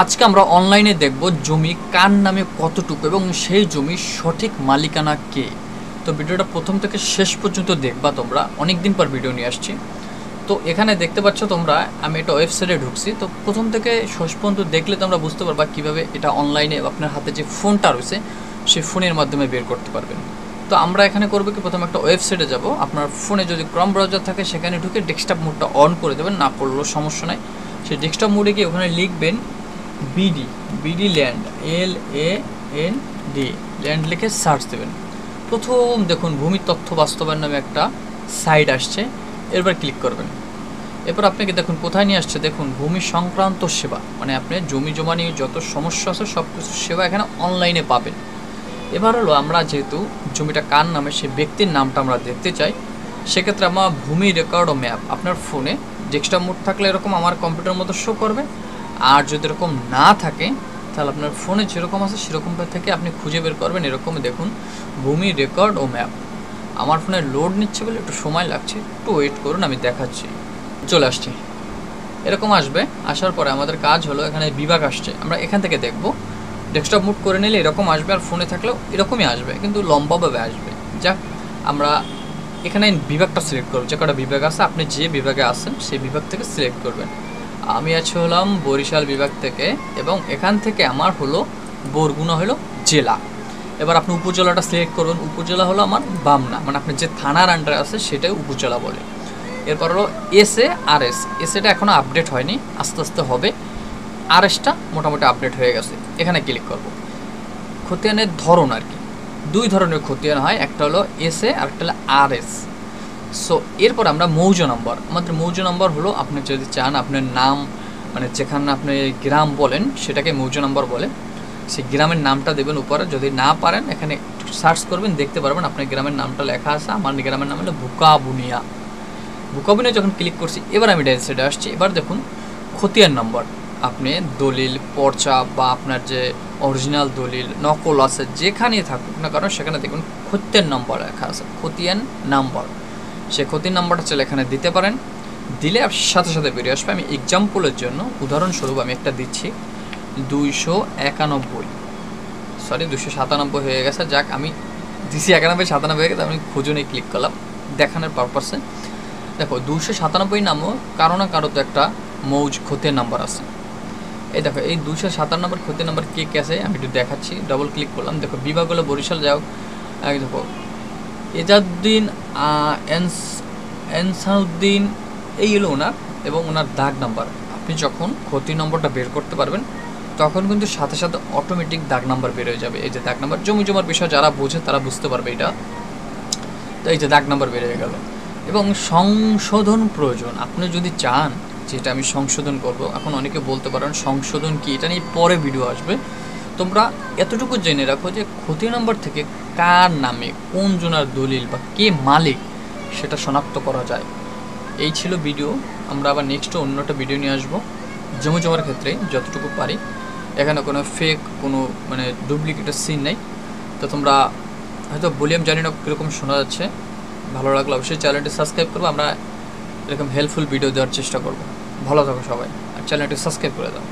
আজকে আমরা অনলাইনে দেখব জমি কার নামে কতটুকু এবং সেই জমির সঠিক মালিকানা কে। তো ভিডিওটা প্রথম থেকে শেষ পর্যন্ত দেখবা তোমরা, অনেক দিন পর ভিডিও নিয়ে আসছি। তো এখানে দেখতে পাচ্ছ তোমরা, আমি এটা ওয়েবসাইটে ঢুকছি। তো প্রথম থেকে শেষ পর্যন্ত দেখলে তোমরা বুঝতে পারবা কীভাবে এটা অনলাইনে আপনার হাতে যে ফোনটা রয়েছে সেই ফোনের মাধ্যমে বের করতে পারবেন। তো আমরা এখানে করবো কি, প্রথমে একটা ওয়েবসাইটে যাব। আপনার ফোনে যদি ক্রম ব্রাউজার থাকে সেখানে ঢুকে ডেস্কটপ মোডটা অন করে দেবেন, না করলেও সমস্যা নাই। সেই ডেস্কটপ মোডে গিয়ে ওখানে লিখবেন বিডি ল্যান্ড, LAND ল্যান্ড লিখে সার্চ দেবেন। প্রথম দেখুন ভূমি তথ্য বাস্তবায়ন নামে একটা সাইট আসছে, এরপর ক্লিক করবেন। এরপর আপনাকে দেখুন কোথায় নিয়ে আসছে, দেখুন ভূমি সংক্রান্ত সেবা, মানে আপনি জমি জমা নিয়ে যত সমস্যা আছে সব কিছু সেবা এখানে অনলাইনে পাবেন। এবার হলো আমরা যেহেতু জমিটা কার নামে সেই ব্যক্তির নামটা আমরা দেখতে চাই, সেক্ষেত্রে আমার ভূমি রেকর্ড ও ম্যাপ আপনার ফোনে ডেস্কটপ মোড থাকলে এরকম আমার কম্পিউটার মতো শো করবে, আর যদি এরকম না থাকে তাহলে আপনার ফোনে যেরকম আছে সেরকমভাবে থেকে আপনি খুঁজে বের করবেন। এরকম দেখুন ভূমি রেকর্ড ও ম্যাপ। আমার ফোনে লোড নিচ্ছে বলে একটু সময় লাগছে, একটু ওয়েট করুন, আমি দেখাচ্ছি। চলে আসছি, এরকম আসবে। আসার পরে আমাদের কাজ হলো এখানে বিভাগ আসছে, আমরা এখান থেকে দেখব। ডেস্কটপ মুভ করে নিলে এরকম আসবে, আর ফোনে থাকলেও এরকমই আসবে, কিন্তু লম্বাভাবে আসবে। যাক, আমরা এখানে বিভাগটা সিলেক্ট করব। যে কটা বিভাগ আছে আপনি যে বিভাগে আসেন সেই বিভাগ থেকে সিলেক্ট করবেন। আমি আছি হলাম বরিশাল বিভাগ থেকে, এবং এখান থেকে আমার হলো বরগুনা হলো জেলা। এবার আপনি উপজেলাটা সিলেক্ট করবেন। উপজেলা হলো আমার বামনা, মানে আপনি যে থানার আন্ডারে আছে সেটাই উপজেলা বলে। এরপর হলো RS, এসএটা এখনও আপডেট হয়নি, আস্তে আস্তে হবে। RSটা মোটামুটি আপডেট হয়ে গেছে, এখানে ক্লিক করব। খতিয়ানের ধরন আর কি, দুই ধরনের খতিয়ান হয়, একটা হলো SA আর একটা হলো RS। সো এরপর আমরা মৌজা নম্বর, আমাদের মৌজা নম্বর হলো আপনি যদি চান আপনার নাম, মানে যেখানে আপনি গ্রাম বলেন সেটাকে মৌজা নম্বর বলে, সেই গ্রামের নামটা দেবেন উপরে। যদি না পারেন এখানে সার্চ করবেন, দেখতে পারবেন আপনার গ্রামের নামটা লেখা আছে। আমার গ্রামের নাম হলো বুকাবুনিয়া। যখন ক্লিক করছি, এবার আমি ডাইরেক্ট সাইডে আসছি। এবার দেখুন খতিয়ান নম্বর, আপনি দলিল পর্চা বা আপনার যে অরিজিনাল দলিল নকল আছে যেখানেই থাকুক না কারণ সেখানে দেখুন খতিয়ান নম্বর লেখা আছে, খতিয়ান নাম্বার। সে খতিয়ান নাম্বারটা চলে এখানে দিতে পারেন, দিলে সাথে সাথে বেরিয়ে আসবে। আমি এক্সাম্পলের জন্য উদাহরণস্বরূপ আমি একটা দিচ্ছি, 297 হয়ে গেছে। যাক, আমি দিচ্ছি 91-97 হয়ে গেছে, আমি খুঁজুনে ক্লিক করলাম দেখানোর পারপাসে। দেখো 297 নামও কারো না কারো তো একটা মৌজ খতিয়ান নাম্বার আছে। এই দেখো এই 297 খতিয়ান নাম্বার কে কে আছে আমি একটু দেখাচ্ছি। ডবল ক্লিক করলাম, দেখো বিভাগ হলো বরিশাল। যাও, দেখো এজাউদ্দিন এনসাউদ্দিন, এই হলো ওনার এবং ওনার দাগ নাম্বার। আপনি যখন খতিয়ান নম্বরটা বের করতে পারবেন তখন কিন্তু সাথে সাথে অটোমেটিক দাগ নাম্বার বের হয়ে যাবে। এই যে দাগ নাম্বার, জমি জমার বিষয় যারা বোঝে তারা বুঝতে পারবে এটা। তো এই যে দাগ নাম্বার বের হয়ে গেল। এবং সংশোধন প্রয়োজন, আপনি যদি চান যেটা আমি সংশোধন করব, এখন অনেকে বলতে পারেন সংশোধন কি, এটা নিয়ে পরে ভিডিও আসবে। তোমরা এতটুকু জেনে রাখো যে খতিয়ান নম্বর থেকে কার নামে কোন জনার দলিল বা কে মালিক সেটা শনাক্ত করা যায়। এই ছিল ভিডিও, আমরা আবার নেক্সট অন্যটা ভিডিও নিয়ে আসবো জমি জমার ক্ষেত্রে যতটুকু পারি। এখানে কোনো ফেক কোনো মানে ডুপ্লিকেটের সিন নেই। তো তোমরা হয়তো ভলিউম জানি না কীরকম শোনা যাচ্ছে, ভালো লাগলে অবশ্যই চ্যানেলটি সাবস্ক্রাইব করবো। আমরা এরকম হেল্পফুল ভিডিও দেওয়ার চেষ্টা করব। ভালো থাকো সবাই, আর চ্যানেলটি সাবস্ক্রাইব করে দাও।